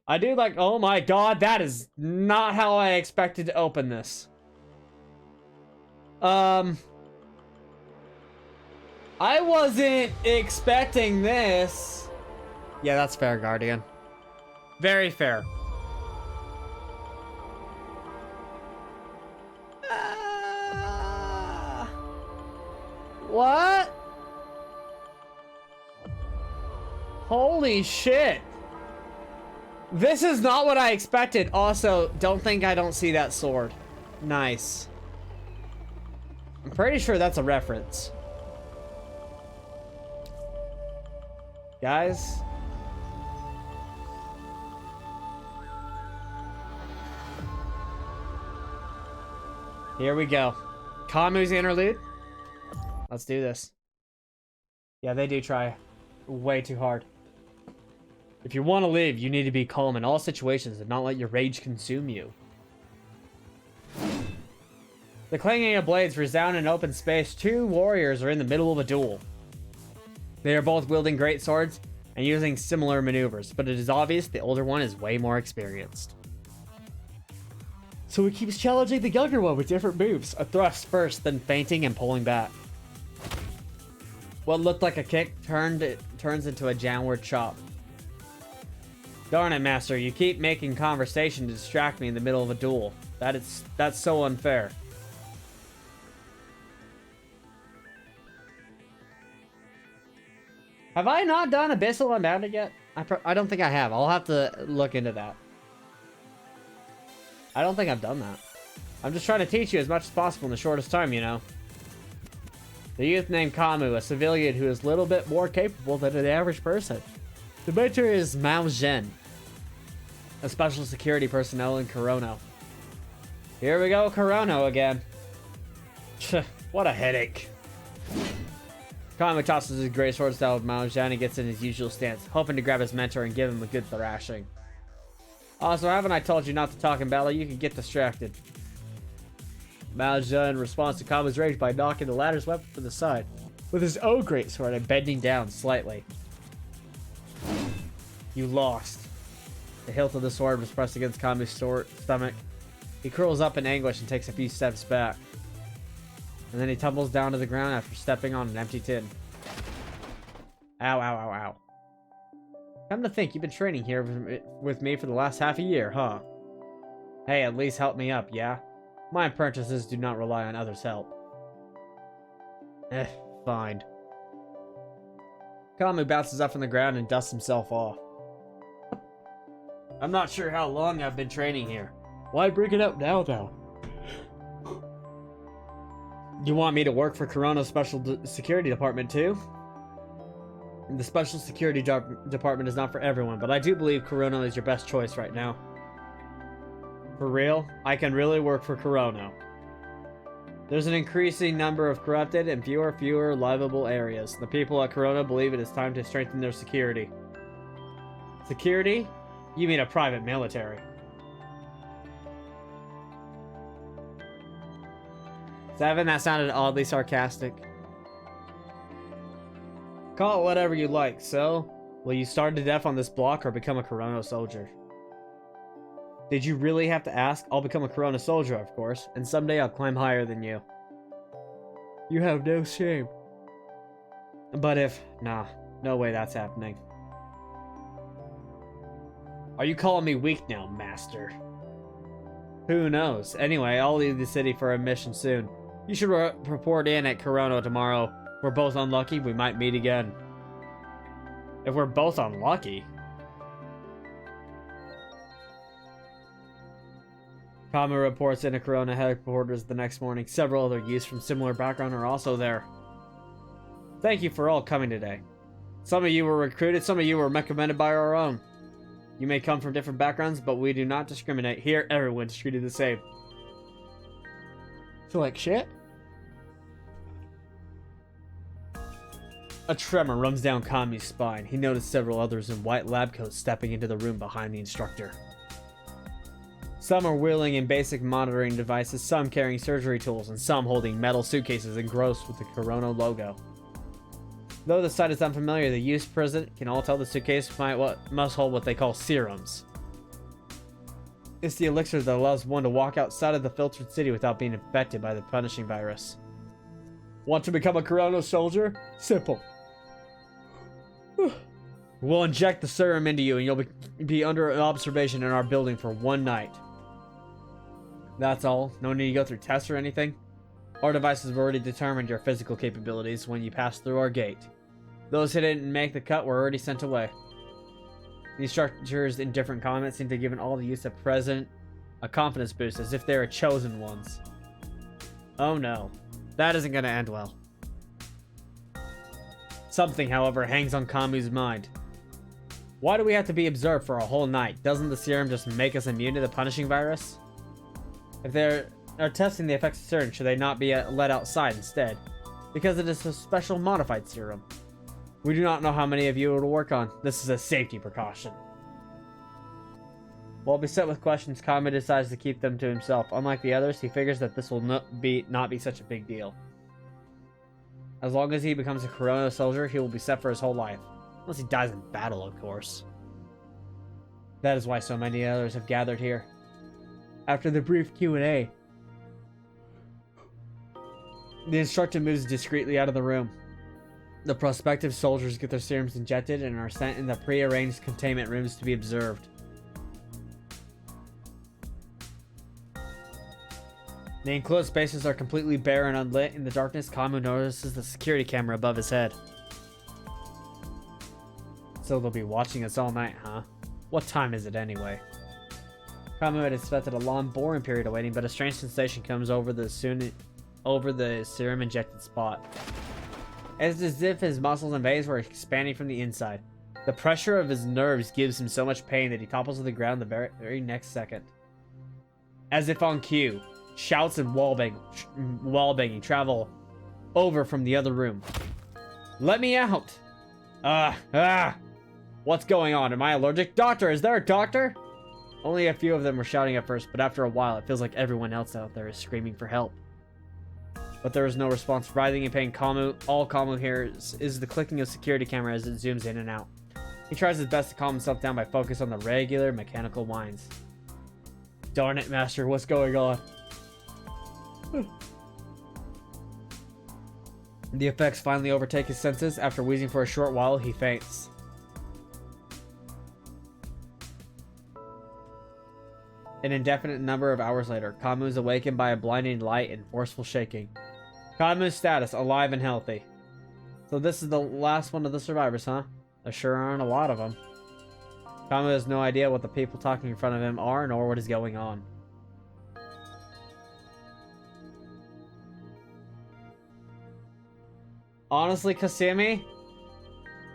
I do like, oh my god, that is not how I expected to open this. I wasn't expecting this. Yeah, that's fair, Guardian. Very fair. What? Holy shit. This is not what I expected. Also, don't think I don't see that sword. Nice. I'm pretty sure that's a reference. Guys. Here we go. Camu's interlude. Let's do this. Yeah, they do try way too hard. If you want to live, you need to be calm in all situations and not let your rage consume you. The clanging of blades resound in open space. Two warriors are in the middle of a duel. They are both wielding great swords and using similar maneuvers, but it is obvious the older one is way more experienced. So he keeps challenging the younger one with different moves. A thrust first, then feinting and pulling back. What looked like a kick turns into a downward chop. Darn it, Master, you keep making conversation to distract me in the middle of a duel. That's so unfair. Have I not done Abyssal Unbounded yet? I don't think I have. I'll have to look into that. I don't think I've done that. I'm just trying to teach you as much as possible in the shortest time, you know. The youth named Camu, a civilian who is a little bit more capable than an average person. The mentor is Mao Zhen, a special security personnel in Corono. Here we go, Corono again. What a headache. Kamui tosses his great sword style with Mao Zhen and gets in his usual stance, hoping to grab his mentor and give him a good thrashing. Also, haven't I told you not to talk in battle? You can get distracted. Mao Zhen responds to Kamu's rage by knocking the latter's weapon to the side with his own greatsword and bending down slightly. You lost. The hilt of the sword was pressed against Kamu's stomach. He curls up in anguish and takes a few steps back. And then he tumbles down to the ground after stepping on an empty tin. Ow, ow, ow, ow. Come to think, you've been training here with me for the last half a year, huh? Hey, at least help me up, yeah? My apprentices do not rely on others' help. Fine. Camu bounces up from the ground and dusts himself off. I'm not sure how long I've been training here. Why bring it up now, though? You want me to work for Corona's Special Security Department, too? The Special Security Department is not for everyone, but I do believe Corona is your best choice right now. For real? I can really work for Corona. There's an increasing number of corrupted and fewer livable areas. The people at Corona believe it is time to strengthen their security. Security? You mean a private military. 7, that sounded oddly sarcastic. Call it whatever you like, so will you starve to death on this block or become a Corona soldier? Did you really have to ask? I'll become a Corona soldier, of course, and someday I'll climb higher than you. You have no shame. But if... Nah, no way that's happening. Are you calling me weak now, Master? Who knows? Anyway, I'll leave the city for a mission soon. You should report in at Corona tomorrow. If we're both unlucky, we might meet again. If we're both unlucky? Camu reports in at Corona headquarters the next morning. Several other youths from similar background are also there. Thank you for all coming today. Some of you were recruited, some of you were recommended by our own. You may come from different backgrounds, but we do not discriminate. Here, everyone's treated the same. Feel like shit? A tremor runs down Kamu's spine. He noticed several others in white lab coats stepping into the room behind the instructor. Some are wheeling in basic monitoring devices, some carrying surgery tools, and some holding metal suitcases engrossed with the Corona logo. Though the sight is unfamiliar, the youths present can all tell the suitcase must hold what they call serums. It's the elixir that allows one to walk outside of the filtered city without being infected by the punishing virus. Want to become a Corona soldier? Simple. We'll inject the serum into you and you'll be under observation in our building for 1 night. That's all. No need to go through tests or anything. Our devices have already determined your physical capabilities when you pass through our gate. Those who didn't make the cut were already sent away. The instructors in different comments seem to have given all the youths at present a confidence boost as if they were chosen ones. Oh no. That isn't going to end well. Something, however, hangs on Kamu's mind. Why do we have to be observed for a whole night? Doesn't the serum just make us immune to the punishing virus? If they're testing the effects of serum, should they not be let outside instead? Because it is a special modified serum. We do not know how many of you it will work on. This is a safety precaution. While beset with questions, Camu decides to keep them to himself. Unlike the others, he figures that this will not be such a big deal. As long as he becomes a Corona soldier, he will be set for his whole life. Unless he dies in battle, of course. That is why so many others have gathered here. After the brief Q&A, the instructor moves discreetly out of the room. The prospective soldiers get their serums injected and are sent in the pre-arranged containment rooms to be observed. The enclosed spaces are completely bare and unlit. In the darkness, Camu notices the security camera above his head. So they'll be watching us all night, huh? What time is it anyway? Camu had expected a long, boring period of waiting, but a strange sensation comes over the serum-injected spot. It's as if his muscles and veins were expanding from the inside. The pressure of his nerves gives him so much pain that he topples to the ground the very next second. As if on cue, shouts and wall-banging travel over from the other room. Let me out! What's going on? Am I allergic? Doctor, is there a doctor? Only a few of them were shouting at first, but after a while, it feels like everyone else out there is screaming for help. But there is no response. Writhing in pain, all Camu hears is the clicking of security camera as it zooms in and out. He tries his best to calm himself down by focusing on the regular mechanical whines. Darn it, Master, what's going on? The effects finally overtake his senses. After wheezing for a short while, he faints. An indefinite number of hours later, Camu is awakened by a blinding light and forceful shaking. Camu's status, alive and healthy. So this is the last one of the survivors, huh? There sure aren't a lot of them. Camu has no idea what the people talking in front of him are, nor what is going on. Honestly, Kasumi,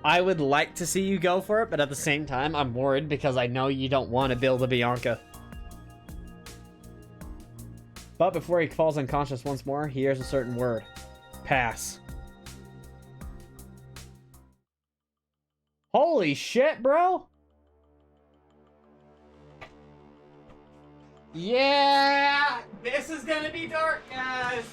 I would like to see you go for it, but at the same time, I'm worried because I know you don't want to build a Bianca. But before he falls unconscious once more, he hears a certain word. Pass. Holy shit, bro! Yeah! This is gonna be dark, guys!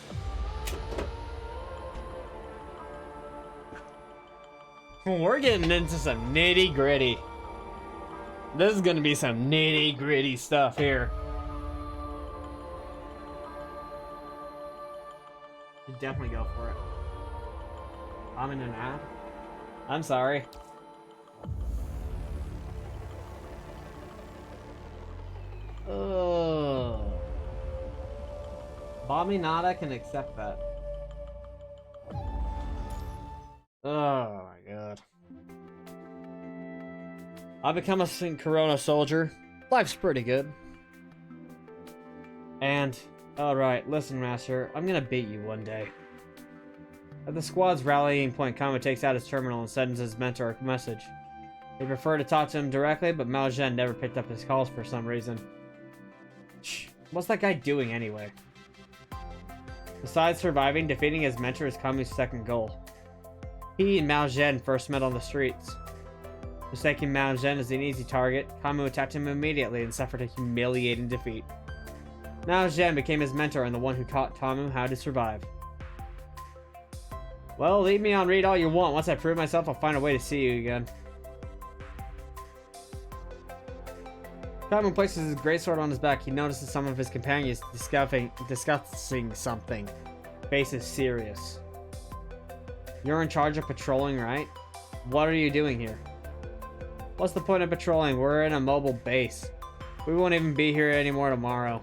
We're getting into some nitty-gritty. This is gonna be some nitty-gritty stuff here. You definitely go for it. I'm in an ad. I'm sorry. Oh. Bominata can accept that. Oh my god. I become a Corona soldier. Life's pretty good. And, alright, listen, Master. I'm gonna beat you one day. At the squad's rallying point, Kamui takes out his terminal and sends his mentor a message. He preferred to talk to him directly, but Mao Zhen never picked up his calls for some reason. Shh, what's that guy doing anyway? Besides surviving, defeating his mentor is Kamu's second goal. He and Mao Zhen first met on the streets. Mistaking Mao Zhen as an easy target, Camu attacked him immediately and suffered a humiliating defeat. Mao Zhen became his mentor and the one who taught Camu how to survive. Well, leave me on read all you want. Once I prove myself, I'll find a way to see you again. Camu places his greatsword on his back. He notices some of his companions discussing something. Face is serious. You're in charge of patrolling, right? What are you doing here? What's the point of patrolling? We're in a mobile base. We won't even be here anymore tomorrow.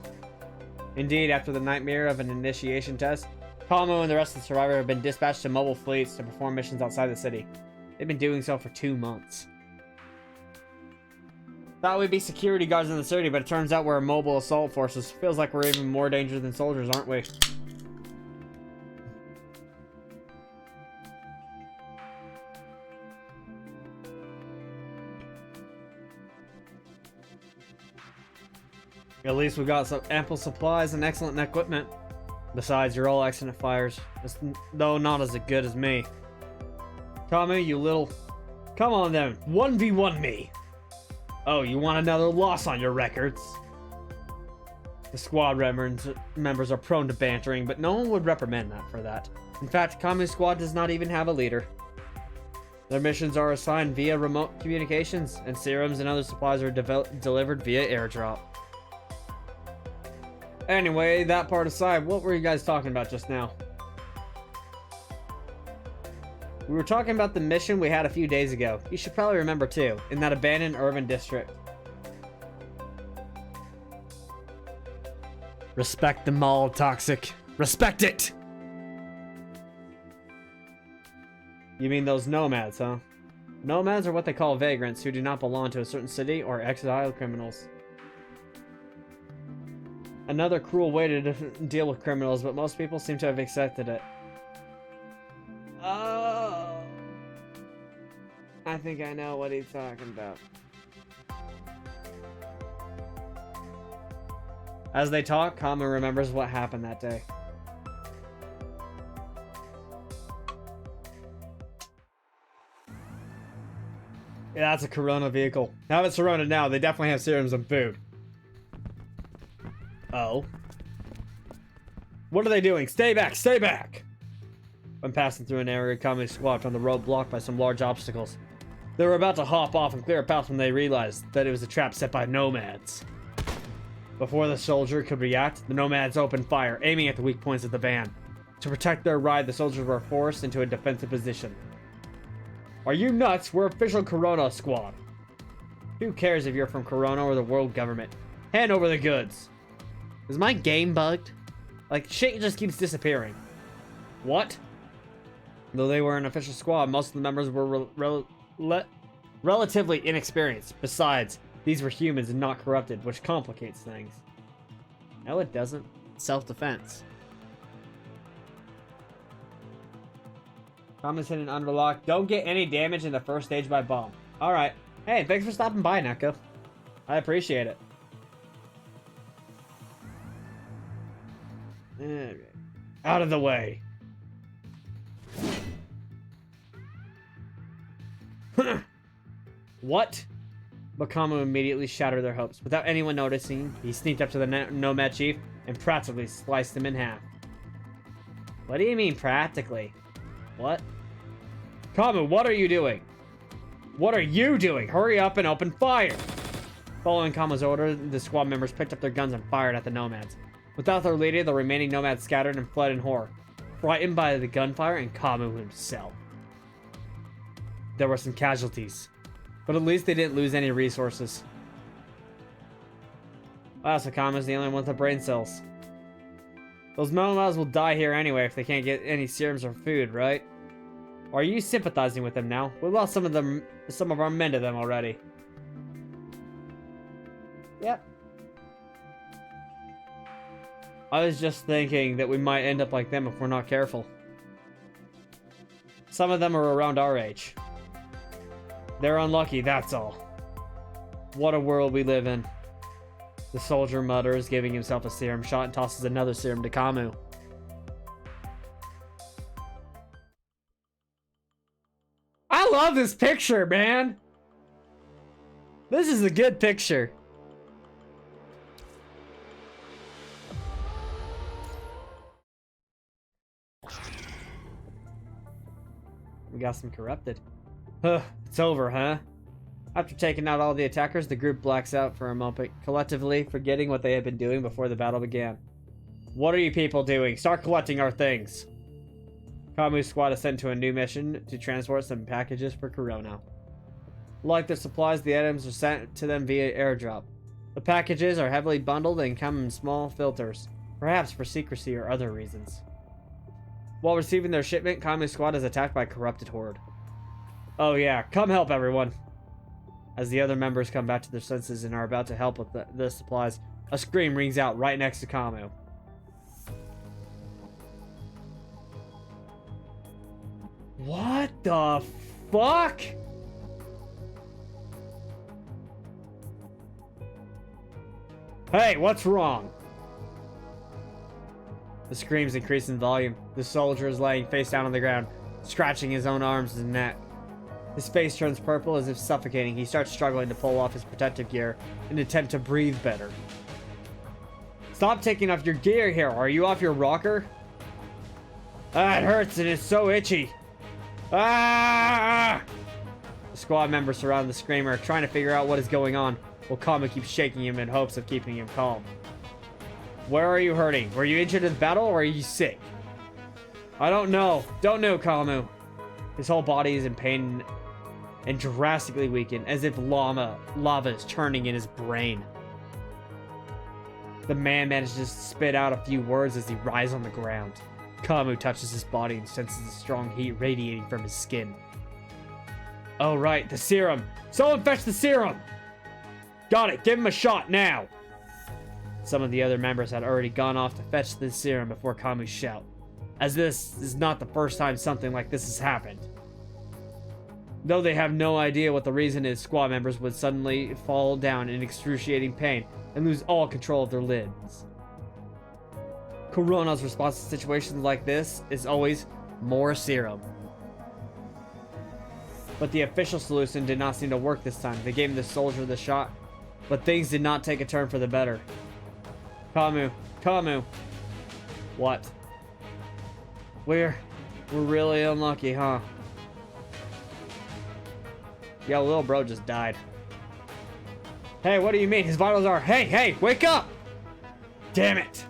Indeed, after the nightmare of an initiation test, Camu and the rest of the survivors have been dispatched to mobile fleets to perform missions outside the city. They've been doing so for 2 months. Thought we'd be security guards in the city, but it turns out we're mobile assault forces. Feels like we're even more dangerous than soldiers, aren't we? At least we've got some ample supplies and excellent equipment. Besides, you're all excellent fighters, though not as good as me. Camu, you little... Come on then, 1v1 me! Oh, you want another loss on your records? The squad members are prone to bantering, but no one would reprimand that for that. In fact, Kamu's squad does not even have a leader. Their missions are assigned via remote communications, and serums and other supplies are delivered via airdrop. Anyway, that part aside, what were you guys talking about just now? We were talking about the mission we had a few days ago. You should probably remember too, in that abandoned urban district. Respect the mall, Toxic. Respect it! You mean those nomads, huh? Nomads are what they call vagrants who do not belong to a certain city or exiled criminals. Another cruel way to deal with criminals, but most people seem to have accepted it. Oh. I think I know what he's talking about. As they talk, Camu remembers what happened that day. Yeah, that's a Corona vehicle. Have it surrounded now. They definitely have serums and food. Oh. What are they doing? Stay back! Stay back! When passing through an area, Kamu's squad found the road blocked by some large obstacles. They were about to hop off and clear a path when they realized that it was a trap set by nomads. Before the soldier could react, the nomads opened fire, aiming at the weak points of the van. To protect their ride, the soldiers were forced into a defensive position. Are you nuts? We're official Corona squad. Who cares if you're from Corona or the world government? Hand over the goods. Is my game bugged? Like, shit just keeps disappearing. What? Though they were an official squad, most of the members were relatively inexperienced. Besides, these were humans and not corrupted, which complicates things. No, it doesn't. Self-defense. Kamu's hidden under lock. Don't get any damage in the first stage by bomb. Alright. Hey, thanks for stopping by, Neko. I appreciate it. Out of the way. What? But Camu immediately shattered their hopes. Without anyone noticing, he sneaked up to the nomad chief and practically sliced him in half. What do you mean, practically? What? Camu, what are you doing? What are you doing? Hurry up and open fire! Following Kamu's order, the squad members picked up their guns and fired at the nomads. Without their leader, the remaining nomads scattered and fled in horror, frightened by the gunfire and Camu himself. There were some casualties, but at least they didn't lose any resources. Wow, so Camu's the only one with the brain cells. Those nomads will die here anyway if they can't get any serums or food, right? Or are you sympathizing with them now? We lost some of our men to them already. Yep. I was just thinking that we might end up like them if we're not careful. Some of them are around our age. They're unlucky, that's all. What a world we live in. The soldier mutters, giving himself a serum shot, and tosses another serum to Camu. I love this picture, man! This is a good picture. We got some corrupted. Huh, it's over, huh? After taking out all the attackers, the group blacks out for a moment, collectively forgetting what they had been doing before the battle began. What are you people doing? Start collecting our things! Kamu's squad is sent to a new mission to transport some packages for Corona. Like their supplies, the items are sent to them via airdrop. The packages are heavily bundled and come in small filters, perhaps for secrecy or other reasons. While receiving their shipment, Kamu's squad is attacked by a corrupted horde. Oh yeah, come help everyone! As the other members come back to their senses and are about to help with the supplies, a scream rings out right next to Camu. What the fuck? Hey, what's wrong? The screams increase in volume. The soldier is laying face down on the ground, scratching his own arms and neck. His face turns purple as if suffocating. He starts struggling to pull off his protective gear in an attempt to breathe better. Stop taking off your gear here. Are you off your rocker? Ah, it hurts and it's so itchy. Ah! The squad members surround the screamer, trying to figure out what is going on, while Camu keeps shaking him in hopes of keeping him calm. Where are you hurting? Were you injured in battle or are you sick? I don't know. Don't know, Camu. His whole body is in pain and drastically weakened, as if lava is churning in his brain. The man manages to spit out a few words as he writhes on the ground. Camu touches his body and senses the strong heat radiating from his skin. Oh right, the serum! Someone fetch the serum! Got it, give him a shot now! Some of the other members had already gone off to fetch the serum before Camu's shout, as this is not the first time something like this has happened. Though they have no idea what the reason is, squad members would suddenly fall down in excruciating pain and lose all control of their limbs. Corona's response to situations like this is always more serum. But the official solution did not seem to work this time. They gave the soldier the shot, but things did not take a turn for the better. Camu. What? We're really unlucky, huh? Yeah, little bro just died. Hey, what do you mean? His vitals are... Hey, wake up! Damn it!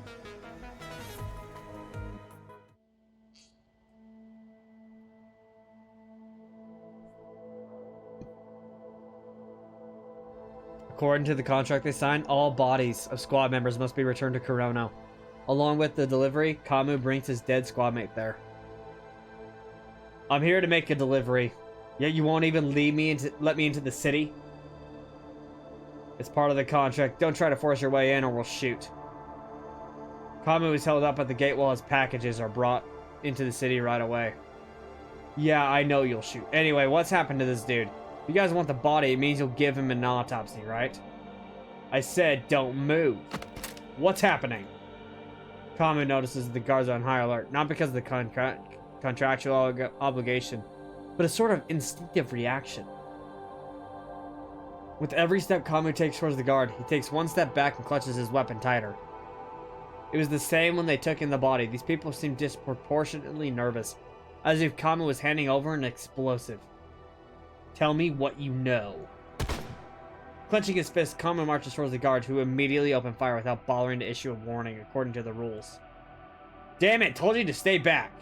According to the contract they signed, all bodies of squad members must be returned to Corona. Along with the delivery, Camu brings his dead squad mate there. I'm here to make a delivery. Yet you won't even let me into the city? It's part of the contract. Don't try to force your way in or we'll shoot. Camu is held up at the gate while his packages are brought into the city right away. Yeah, I know you'll shoot. Anyway, what's happened to this dude? If you guys want the body, it means you'll give him an autopsy, right? I said don't move. What's happening? Camu notices the guards are on high alert, not because of the contractual obligation, but a sort of instinctive reaction. With every step Camu takes towards the guard, he takes one step back and clutches his weapon tighter. It was the same when they took in the body. These people seemed disproportionately nervous, as if Camu was handing over an explosive. Tell me what you know. Clenching his fist, Camu marches towards the guard, who immediately open fire without bothering to issue a warning according to the rules. Damn it, told you to stay back.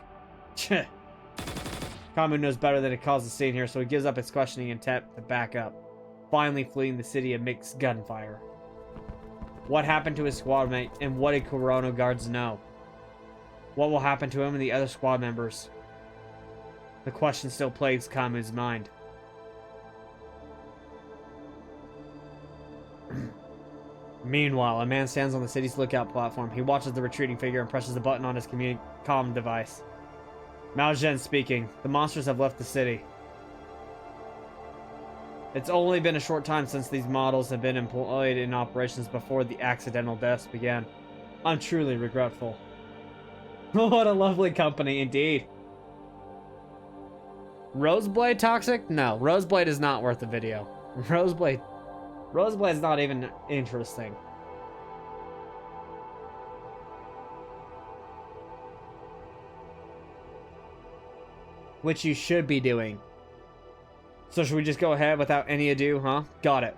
Camu knows better than to cause a scene here, so he gives up his questioning intent to back up, finally fleeing the city amidst gunfire. What happened to his squad mate, and what did Corona guards know? What will happen to him and the other squad members? The question still plagues Camu's mind. Meanwhile, a man stands on the city's lookout platform. He watches the retreating figure and presses a button on his comm device. Mao Zhen speaking. The monsters have left the city. It's only been a short time since these models have been employed in operations before the accidental deaths began. I'm truly regretful. What a lovely company, indeed. Roseblade toxic? No, Roseblade is not worth the video. Roseblade's not even interesting. Which you should be doing. So should we just go ahead without any ado, huh? Got it.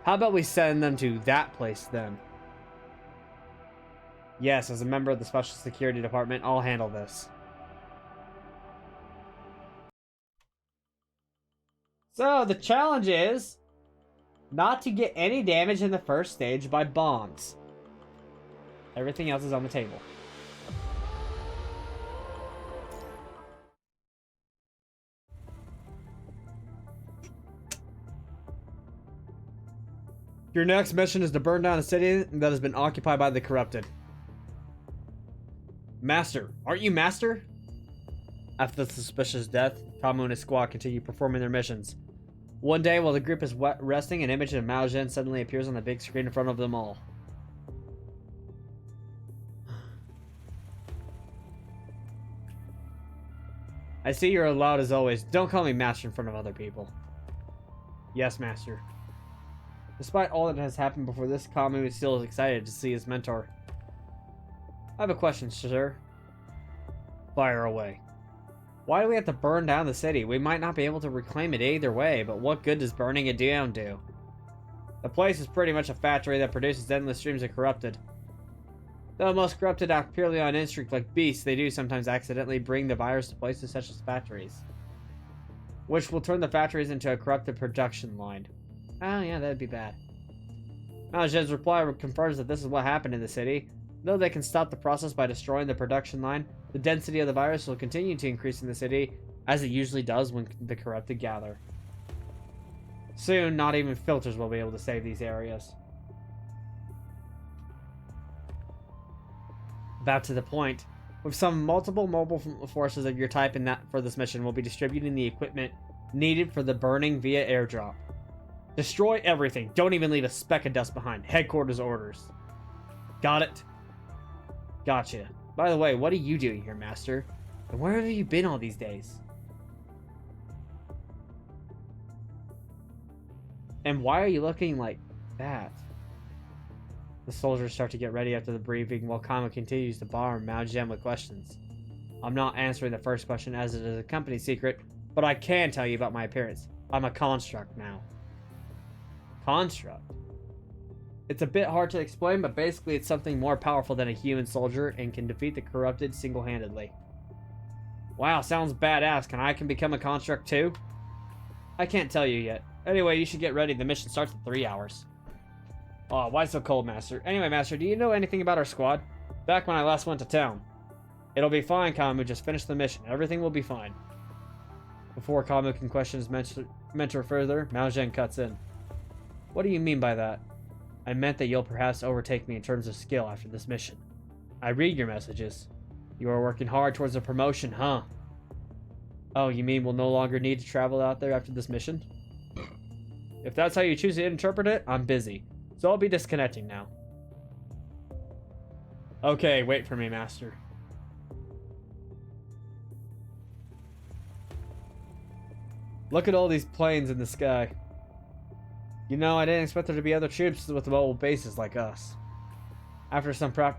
How about we send them to that place then? Yes, as a member of the Special Security Department, I'll handle this. So, the challenge is not to get any damage in the first stage by bombs. Everything else is on the table. Your next mission is to burn down a city that has been occupied by the corrupted. Master. Aren't you Master? After the suspicious death, Camu and his squad continue performing their missions. One day, while the group is resting, an image of Mao Zedong suddenly appears on the big screen in front of them all. I see you're loud as always. Don't call me Master in front of other people. Yes, Master. Despite all that has happened before this, Kamui is still excited to see his mentor. I have a question, sir. Fire away. Why do we have to burn down the city? We might not be able to reclaim it either way, but what good does burning it down do? The place is pretty much a factory that produces endless streams of corrupted. Though most corrupted act purely on instinct like beasts, they do sometimes accidentally bring the virus to places such as factories, which will turn the factories into a corrupted production line. Oh yeah, that'd be bad. Mao Zedong's reply confirms that this is what happened in the city. Though they can stop the process by destroying the production line, the density of the virus will continue to increase in the city, as it usually does when the corrupted gather. Soon, not even filters will be able to save these areas. About to the point. With some multiple mobile forces of your type in that for this mission, we'll be distributing the equipment needed for the burning via airdrop. Destroy everything. Don't even leave a speck of dust behind. Headquarters orders. Got it? Gotcha. By the way, what are you doing here, Master? And where have you been all these days? And why are you looking like that? The soldiers start to get ready after the briefing while Camu continues to bomb Mao Zedong with questions. I'm not answering the first question as it is a company secret, but I can tell you about my appearance. I'm a construct now. Construct? It's a bit hard to explain, but basically it's something more powerful than a human soldier and can defeat the corrupted single-handedly. Wow, sounds badass. I can become a construct too? I can't tell you yet. Anyway, you should get ready. The mission starts in 3 hours. Oh, why so cold, Master? Anyway, Master, do you know anything about our squad? Back when I last went to town. It'll be fine, Camu. Just finish the mission. Everything will be fine. Before Camu can question his mentor further, Mao Zedong cuts in. What do you mean by that? I meant that you'll perhaps overtake me in terms of skill after this mission. I read your messages. You are working hard towards a promotion, huh? Oh, you mean we'll no longer need to travel out there after this mission? If that's how you choose to interpret it, I'm busy. So I'll be disconnecting now. Okay, wait for me, Master. Look at all these planes in the sky. You know, I didn't expect there to be other troops with mobile bases like us. After some Camu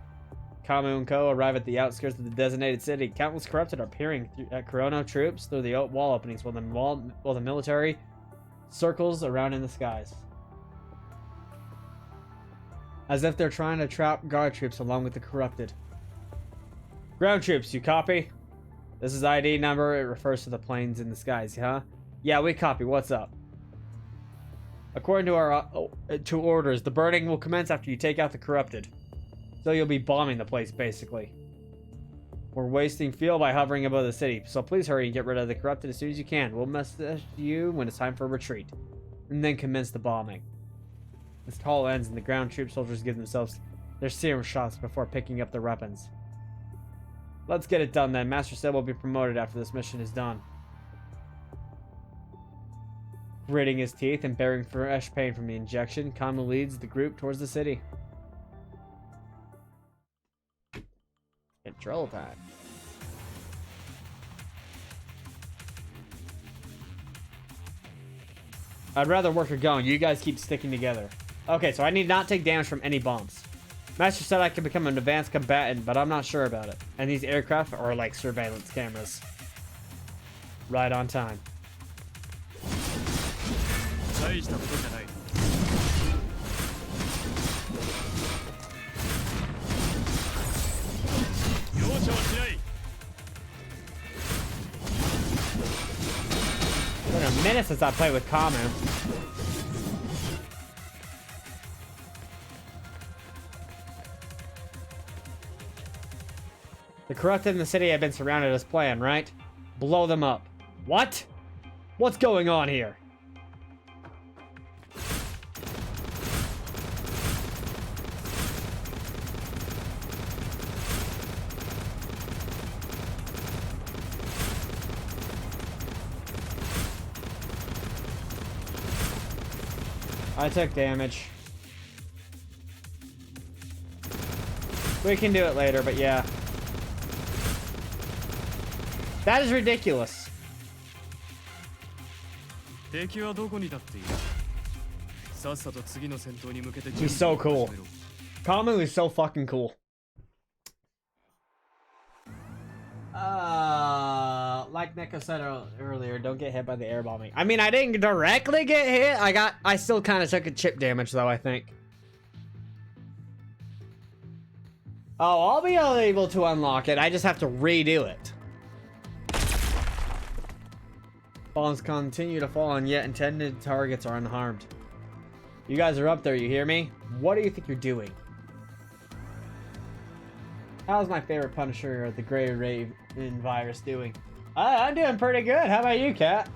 and Co. arrive at the outskirts of the designated city, countless corrupted are peering at Corona troops through the wall openings while the military circles around in the skies. As if they're trying to trap guard troops along with the corrupted. Ground troops, you copy? This is ID number. It refers to the planes in the skies, huh? Yeah, we copy. What's up? According to our orders, the burning will commence after you take out the corrupted. So you'll be bombing the place, basically. We're wasting fuel by hovering above the city, so please hurry and get rid of the corrupted as soon as you can. We'll message you when it's time for a retreat, and then commence the bombing. This call ends and the ground troop soldiers give themselves their serum shots before picking up their weapons. Let's get it done then. Master said we'll be promoted after this mission is done. Gritting his teeth and bearing fresh pain from the injection, Camu leads the group towards the city. Control time. I'd rather work or going. You guys keep sticking together. Okay, so I need not take damage from any bombs. Master said I can become an advanced combatant, but I'm not sure about it. And these aircraft are like surveillance cameras. Right on time. It's been a minute since I played with Camu. The corrupted in the city have been surrounded as planned, right? Blow them up. What? What's going on here? I took damage. We can do it later, but yeah. That is ridiculous. He's so cool. Camu is so fucking cool. Like Neko said earlier, don't get hit by the air bombing. I mean, I didn't directly get hit. I still kind of took a chip damage though, I think. Oh, I'll be able to unlock it. I just have to redo it. Bombs continue to fall and yet intended targets are unharmed. You guys are up there, you hear me? What do you think you're doing? How's my favorite Punisher, the Grey Raven virus, doing? I'm doing pretty good. How about you, Cat?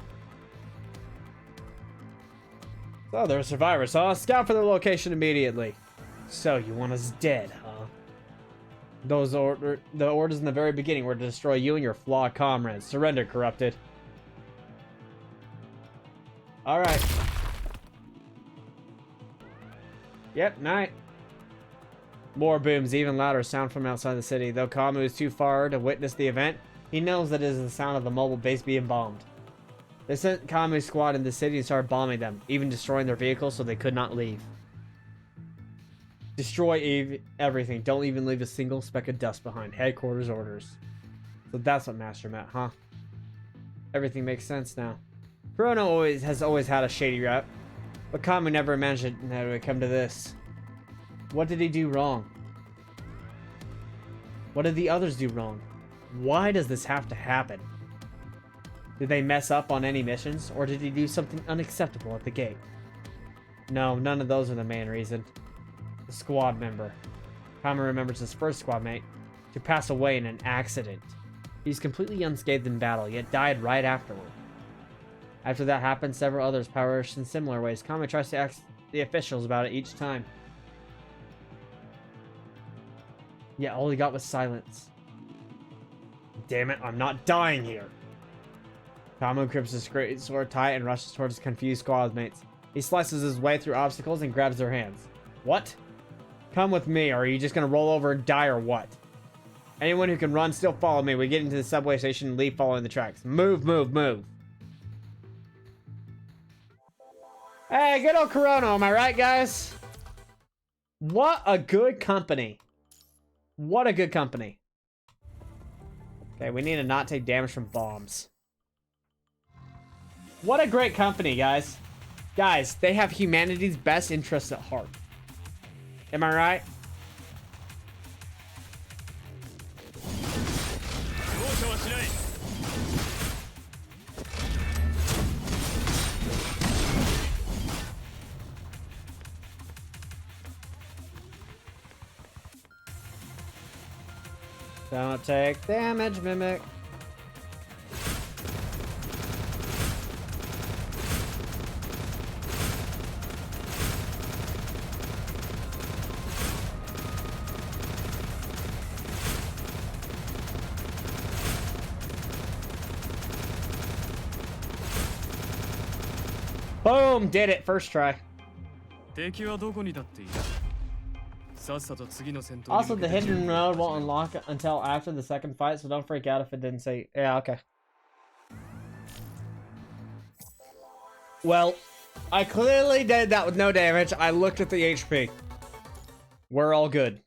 So, there are survivors, huh? Scout for the location immediately. So, you want us dead, huh? The orders in the very beginning were to destroy you and your flawed comrades. Surrender, corrupted. Alright. Yep, night. More booms, even louder sound from outside the city. Though Camu is too far to witness the event, he knows that it is the sound of the mobile base being bombed. They sent Kamu's squad into the city and started bombing them, even destroying their vehicles so they could not leave. Destroy everything. Don't even leave a single speck of dust behind. Headquarters orders. So that's what Master meant, huh? Everything makes sense now. Chrono has always had a shady rap, but Kamui never imagined that it would come to this. What did he do wrong? What did the others do wrong? Why does this have to happen? Did they mess up on any missions, or did he do something unacceptable at the gate? No, none of those are the main reason. The squad member. Kamui remembers his first squad mate to pass away in an accident. He's completely unscathed in battle, yet died right afterward. After that happened, several others perished in similar ways. Kamui tries to ask the officials about it each time. Yet all he got was silence. Damn it, I'm not dying here. Camu grips his great sword tight and rushes towards his confused squad mates. He slices his way through obstacles and grabs their hands. What? Come with me, or are you just gonna roll over and die, or what? Anyone who can run, still follow me. We get into the subway station and leave following the tracks. Move, move, move. Hey, good old Corona, am I right, guys? What a good company. What a good company. Okay, we need to not take damage from bombs. What a great company, guys. Guys, they have humanity's best interests at heart. Am I right? Don't take damage, Mimic. Boom! Did it. First try. Also, the hidden mode won't unlock until after the second fight, so don't freak out if it didn't say... Yeah, okay. Well, I clearly did that with no damage. I looked at the HP. We're all good.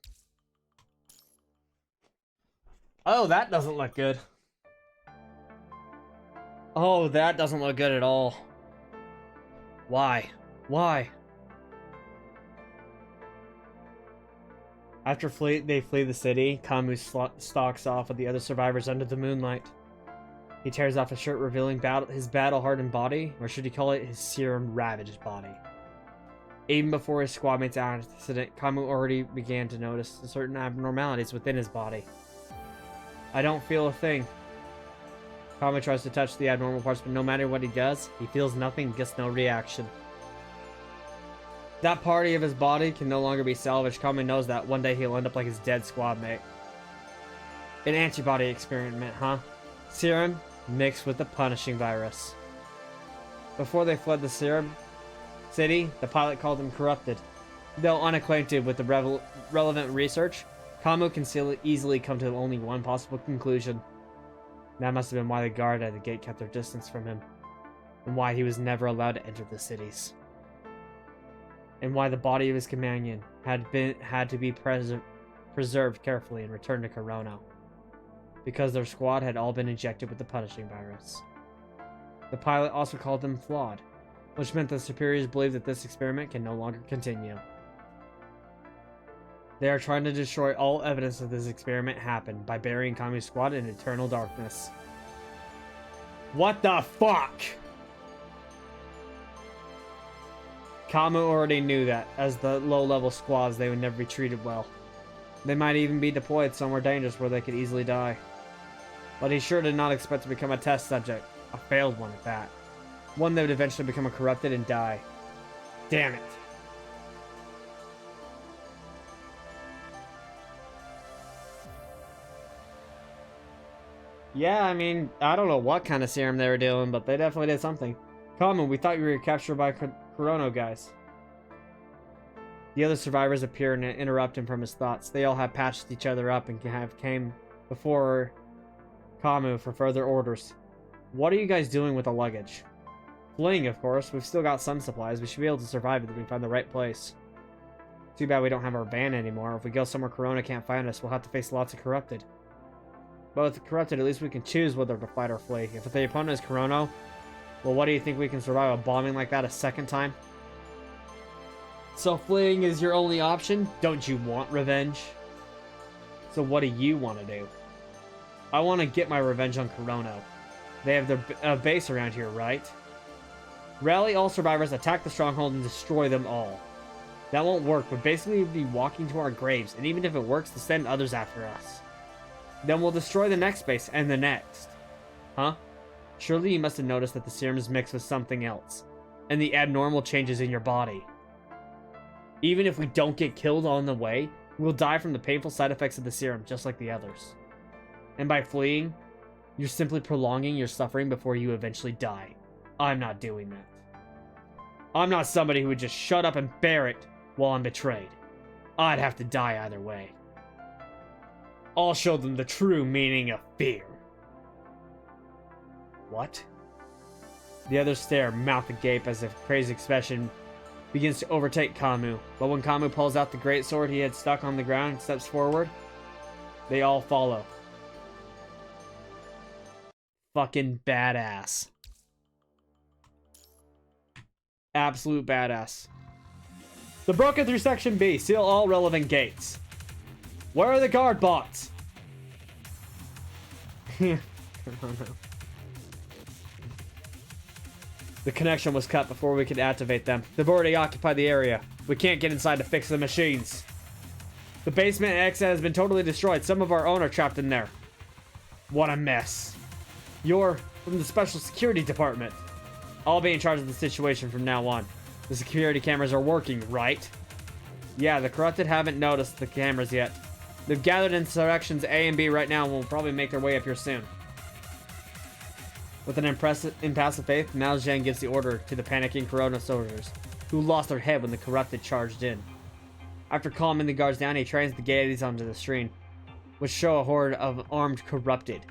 Oh, that doesn't look good. Oh, that doesn't look good at all. Why? Why? After they flee the city, Camu stalks off with the other survivors under the moonlight. He tears off his shirt, revealing his battle-hardened body, or should he call it his serum-ravaged body. Even before his squadmates' accident, Camu already began to notice certain abnormalities within his body. I don't feel a thing. Camu tries to touch the abnormal parts, but no matter what he does, he feels nothing, gets no reaction. That party of his body can no longer be salvaged. Camu knows that one day he'll end up like his dead squadmate. An antibody experiment, huh? Serum mixed with the punishing virus. Before they fled the serum city, the pilot called them corrupted. Though unacquainted with the relevant research, Camu can still easily come to only one possible conclusion. That must have been why the guard at the gate kept their distance from him, and why he was never allowed to enter the cities. And why the body of his companion had to be preserved carefully and returned to Corona. Because their squad had all been injected with the punishing virus. The pilot also called them flawed, which meant the superiors believed that this experiment can no longer continue. They are trying to destroy all evidence that this experiment happened by burying Kamu's squad in eternal darkness. What the fuck? Camu already knew that, as the low-level squads, they would never be treated well. They might even be deployed somewhere dangerous where they could easily die. But he sure did not expect to become a test subject, a failed one at that. One that would eventually become a corrupted and die. Damn it. Yeah, I mean, I don't know what kind of serum they were doing, but they definitely did something. Camu, we thought you were captured by Corono guys. The other survivors appear and interrupt him from his thoughts. They all have patched each other up and came before Camu for further orders. What are you guys doing with the luggage? Fleeing, of course. We've still got some supplies. We should be able to survive if we find the right place. Too bad we don't have our van anymore. If we go somewhere Corona can't find us, we'll have to face lots of corrupted. But with the corrupted, at least we can choose whether to fight or flee. If the opponent is Corono, well, what do you think, we can survive a bombing like that a second time? So fleeing is your only option? Don't you want revenge? So what do you want to do? I want to get my revenge on Corono. They have their base around here, right? Rally all survivors, attack the stronghold, and destroy them all. That won't work, but basically we'd be walking to our graves, and even if it works, to send others after us. Then we'll destroy the next base, and the next. Huh? Surely you must have noticed that the serum is mixed with something else, and the abnormal changes in your body. Even if we don't get killed on the way, we'll die from the painful side effects of the serum, just like the others. And by fleeing, you're simply prolonging your suffering before you eventually die. I'm not doing that. I'm not somebody who would just shut up and bear it while I'm betrayed. I'd have to die either way. I'll show them the true meaning of fear. What? The others stare, mouth agape, as if crazy expression begins to overtake Camu. But when Camu pulls out the great sword he had stuck on the ground and steps forward, they all follow. Fucking badass. Absolute badass. The broken through Section B. Seal all relevant gates. Where are the guard bots? The connection was cut before we could activate them. They've already occupied the area. We can't get inside to fix the machines. The basement exit has been totally destroyed. Some of our own are trapped in there. What a mess. You're from the Special Security Department. I'll be in charge of the situation from now on. The security cameras are working, right? Yeah, the corrupted haven't noticed the cameras yet. They've gathered in directions A and B right now and will probably make their way up here soon. With an impassive faith, Mao Zedong gives the order to the panicking Corona soldiers, who lost their head when the corrupted charged in. After calming the guards down, he trains the gaieties onto the screen, which show a horde of armed corrupted.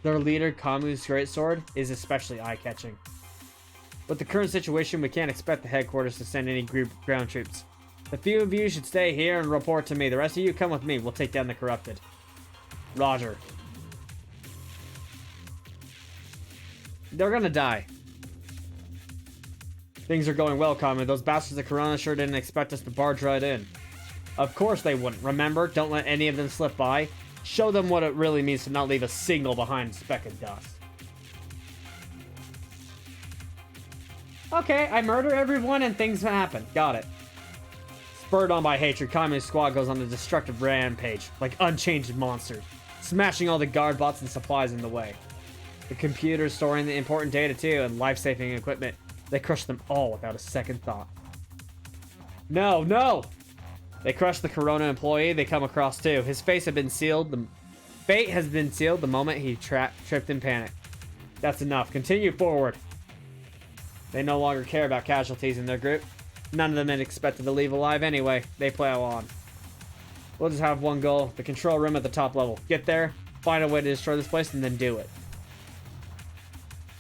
Their leader, Camu's greatsword, is especially eye-catching. With the current situation, we can't expect the headquarters to send any ground troops. A few of you should stay here and report to me. The rest of you come with me. We'll take down the corrupted. Roger. They're gonna die. Things are going well, Kamui. Those bastards at Corona sure didn't expect us to barge right in. Of course they wouldn't. Remember, don't let any of them slip by. Show them what it really means to not leave a single behind a speck of dust. Okay, I murder everyone and things happen. Got it. Spurred on by hatred, Kamui's squad goes on a destructive rampage, like unchanged monsters, smashing all the guard bots and supplies in the way. The computers storing the important data too, and life-saving equipment. They crush them all without a second thought. No, no! They crush the Corona employee they come across too. His face had been sealed. The fate has been sealed the moment he tripped in panic. That's enough. Continue forward. They no longer care about casualties in their group. None of them had expected to leave alive anyway. They plow on. We'll just have one goal. The control room at the top level. Get there, find a way to destroy this place, and then do it.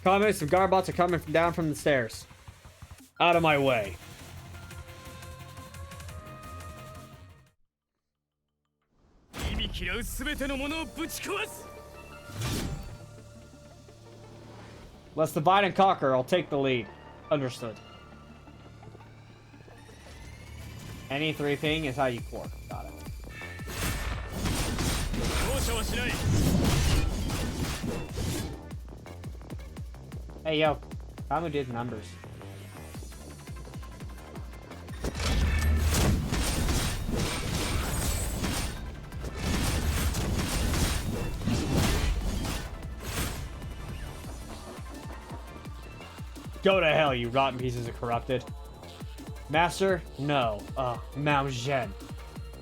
Kamui, some guard bots are coming down from the stairs. Out of my way. Let's divide and conquer. I'll take the lead. Understood. Any three thing is how you quark. Got it. Hey, yo. Camu did numbers. Go to hell, you rotten pieces of corrupted. Master? No. Mao Zhen.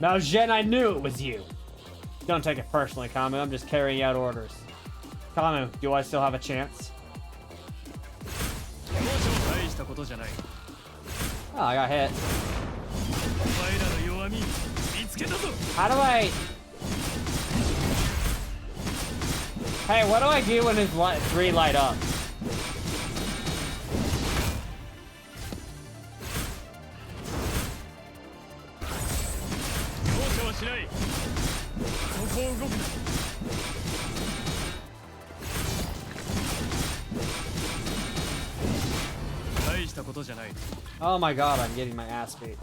Mao Zhen, I knew it was you. Don't take it personally, Camu. I'm just carrying out orders. Camu, do I still have a chance? Oh, I got hit. How do I... Hey, what do I do when his three light up? Oh my god, I'm getting my ass beat.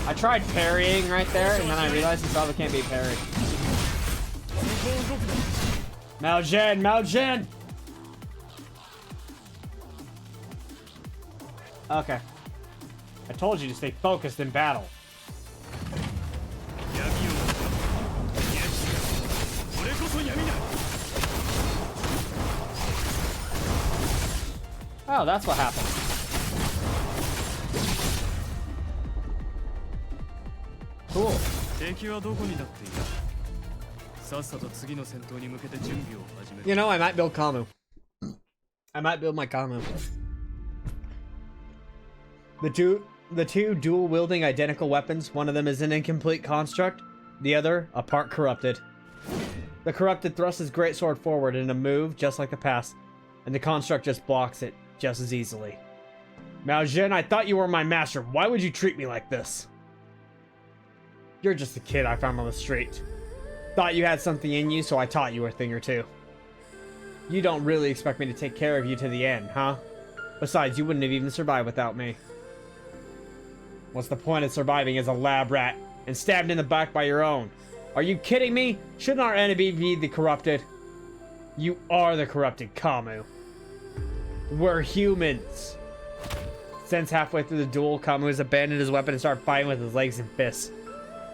I tried parrying right there, and then I realized he probably can't be parried. Mao Zhen! Mao Zhen! Okay. I told you to stay focused in battle. Oh, that's what happened. Cool. You know, I might build Camu. I might build my Camu. The two dual-wielding identical weapons, one of them is an incomplete construct, the other a part corrupted. The corrupted thrusts his greatsword forward in a move just like the past, and the construct just blocks it just as easily. Mao Zhen, I thought you were my master. Why would you treat me like this? You're just a kid I found on the street. Thought you had something in you, so I taught you a thing or two. You don't really expect me to take care of you to the end, huh? Besides, you wouldn't have even survived without me. What's the point of surviving as a lab rat and stabbed in the back by your own? Are you kidding me? Shouldn't our enemy be the corrupted? You are the corrupted, Camu. We're humans. Since halfway through the duel, Camu has abandoned his weapon and started fighting with his legs and fists.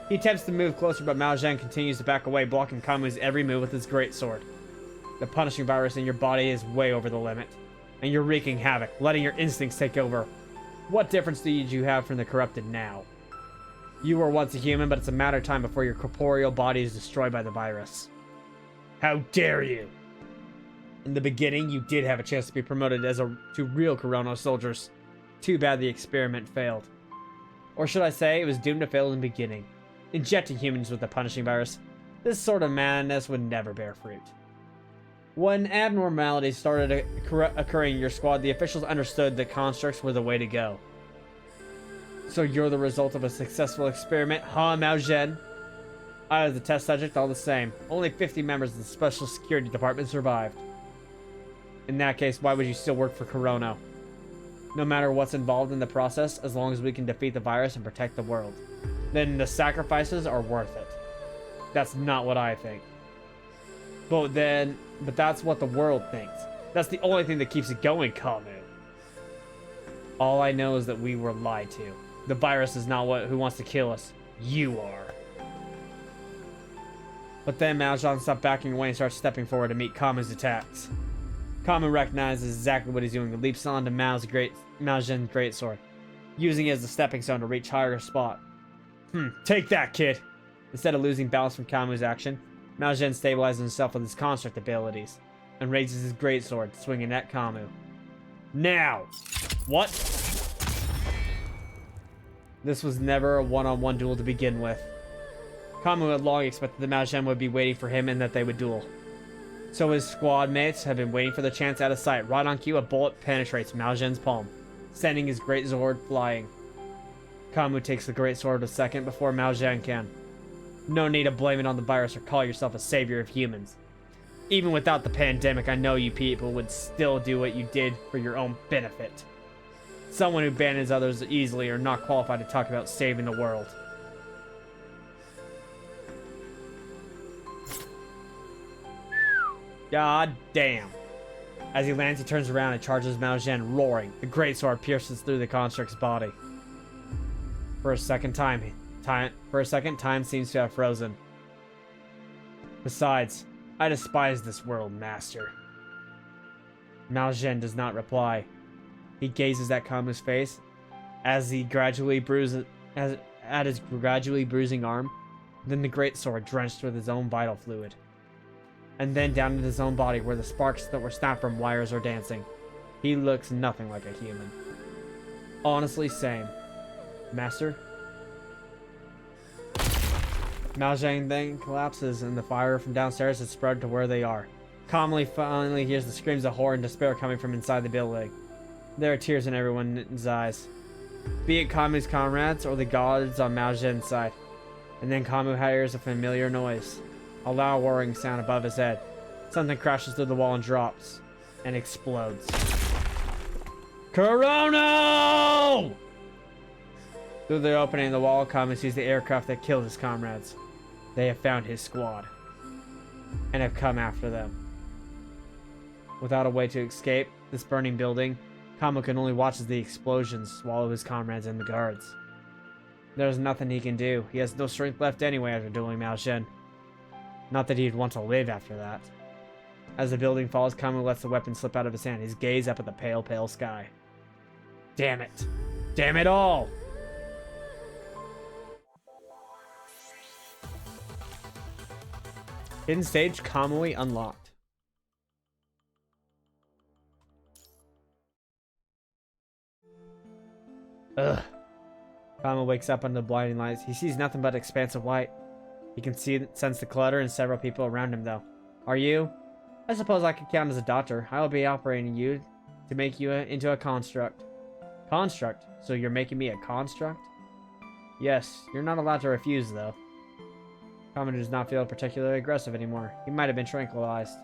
He attempts to move closer, but Mao Zhen continues to back away, blocking Kamu's every move with his greatsword. The punishing virus in your body is way over the limit, and you're wreaking havoc, letting your instincts take over. What difference do you have from the corrupted now? You were once a human, but it's a matter of time before your corporeal body is destroyed by the virus. How dare you! In the beginning, you did have a chance to be promoted to real Corona soldiers. Too bad the experiment failed. Or should I say, it was doomed to fail in the beginning. Injecting humans with the punishing virus, this sort of madness would never bear fruit. When abnormalities started occurring in your squad, the officials understood that constructs were the way to go. So you're the result of a successful experiment, huh, Mao Zhen? I was the test subject all the same. Only 50 members of the Special Security Department survived. In that case, why would you still work for Corona? No matter what's involved in the process, as long as we can defeat the virus and protect the world, then the sacrifices are worth it. That's not what I think. But that's what the world thinks. That's the only thing that keeps it going, Camu. All I know is that we were lied to. The virus is not who wants to kill us. You are. But then Maljan stopped backing away and starts stepping forward to meet Kamu's attacks. Camu recognizes exactly what he's doing and leaps onto Maljan's greatsword, using it as a stepping stone to reach higher spot. Take that, kid! Instead of losing balance from Kamu's action, Maljan stabilizes himself with his construct abilities and raises his greatsword, swinging at Camu. Now! What? This was never a one-on-one duel to begin with. Camu had long expected that Maljan would be waiting for him and that they would duel. So his squad mates had been waiting for the chance out of sight. Right on cue, a bullet penetrates Maljan's palm, sending his greatsword flying. Camu takes the greatsword a second before Maljan can. No need to blame it on the virus or call yourself a savior of humans. Even without the pandemic, I know you people would still do what you did for your own benefit. Someone who abandons others easily are not qualified to talk about saving the world. God damn. As he lands, he turns around and charges Maljan, roaring. The greatsword pierces through the construct's body. For a second, time seems to have frozen. Besides, I despise this world, Master. Maljan does not reply. He gazes at Kamu's face as he gradually bruises at his gradually bruising arm, then the greatsword drenched with his own vital fluid, and then down into his own body where the sparks that were snapped from wires are dancing. He looks nothing like a human. Honestly, same. Master? Maljan then collapses and the fire from downstairs has spread to where they are. Kamui finally hears the screams of horror and despair coming from inside the building. There are tears in everyone's eyes. Be it Kamu's comrades or the gods on Maljan's side. And then Camu hears a familiar noise. A loud whirring sound above his head. Something crashes through the wall and drops. And explodes. Corona! Through the opening in the wall, Camu sees the aircraft that killed his comrades. They have found his squad. And have come after them. Without a way to escape this burning building, Camu can only watch as the explosions swallow his comrades and the guards. There's nothing he can do. He has no strength left anyway after dueling Maljan. Not that he'd want to live after that. As the building falls, Camu lets the weapon slip out of his hand, his gaze up at the pale, pale sky. Damn it! Damn it all! Hidden stage Kamui unlocked. Ugh. Camu wakes up under the blinding lights. He sees nothing but expansive white. He can sense the clutter and several people around him, though. Are you? I suppose I could count as a doctor. I will be operating you to make you into a construct. Construct? So you're making me a construct? Yes, you're not allowed to refuse, though. Camu does not feel particularly aggressive anymore. He might have been tranquilized.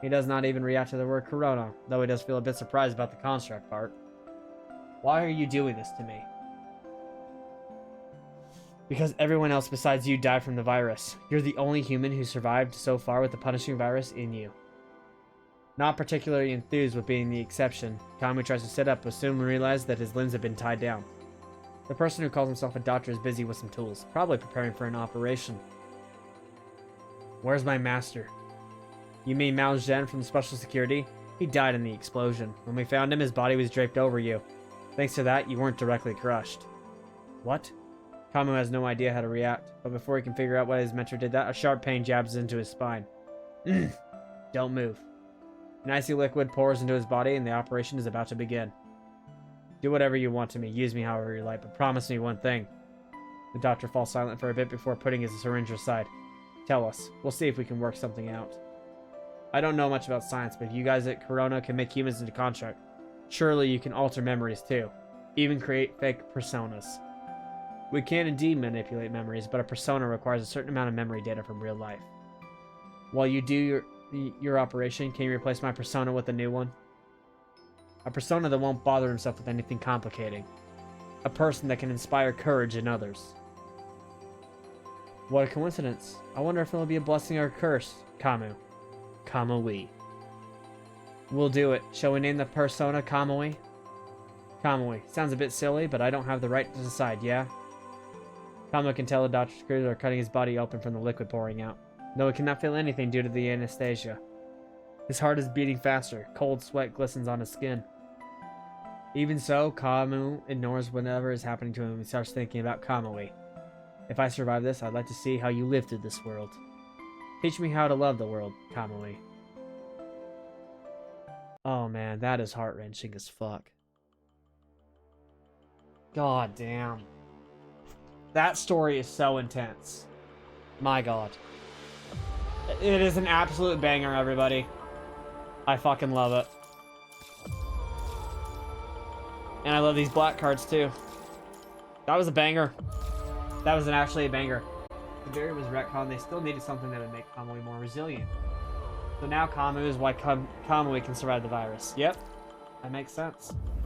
He does not even react to the word corona, though he does feel a bit surprised about the construct part. Why are you doing this to me? Because everyone else besides you died from the virus. You're the only human who survived so far with the punishing virus in you. Not particularly enthused with being the exception, Camu tries to sit up but soon realizes that his limbs have been tied down. The person who calls himself a doctor is busy with some tools, probably preparing for an operation. Where's my master? You mean Maljan from the Special Security? He died in the explosion. When we found him, his body was draped over you. Thanks to that, you weren't directly crushed. What? Camu has no idea how to react, but before he can figure out why his mentor did that, a sharp pain jabs into his spine. Don't move. An icy liquid pours into his body and the operation is about to begin. Do whatever you want to me, use me however you like, but promise me one thing. The doctor falls silent for a bit before putting his syringe aside. Tell us. We'll see if we can work something out. I don't know much about science, but if you guys at Corona can make humans into construct, surely you can alter memories too. Even create fake personas. We can indeed manipulate memories, but a persona requires a certain amount of memory data from real life. While you do your operation, can you replace my persona with a new one? A persona that won't bother himself with anything complicating. A person that can inspire courage in others. What a coincidence. I wonder if it'll be a blessing or a curse. Camu. Kamui. We'll do it. Shall we name the persona Kamui? Kamui. Sounds a bit silly, but I don't have the right to decide, yeah? Camu can tell the doctor's crews are cutting his body open from the liquid pouring out, though he cannot feel anything due to the anesthesia. His heart is beating faster. Cold sweat glistens on his skin. Even so, Camu ignores whatever is happening to him and starts thinking about Kamui. If I survive this, I'd like to see how you live through this world. Teach me how to love the world, Kamui. Oh man, that is heart-wrenching as fuck. God damn. That story is so intense. My god. It is an absolute banger, everybody. I fucking love it. And I love these black cards too. That was a banger. That was actually a banger. The barrier was retconned. They still needed something that would make Kamui more resilient. So now Camu is why Kamui can survive the virus. Yep. That makes sense.